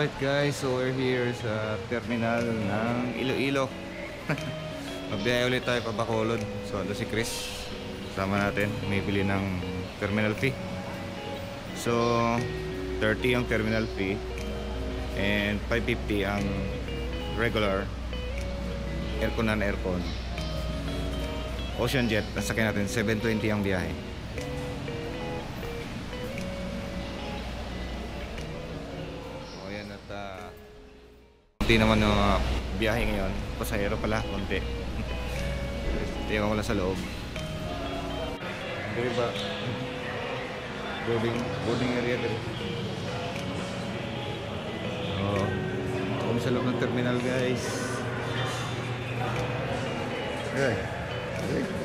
Alright guys, so we're here sa terminal ng Iloilo. Magbiyahe ulit tayo pa Bacolod. So ando si Chris, kasama natin, may bili ng terminal fee. So 30 ang terminal fee and 550 ang regular aircon and aircon. Ocean Jet, nasakyan natin 720 ang biyahe. Konti naman ng biyahe ngayon. Pasahero pala, konti. Tingnan ko lang sa loob. Dito ba? Boarding area dito. Oh, kami sa loob ng terminal guys. Okay.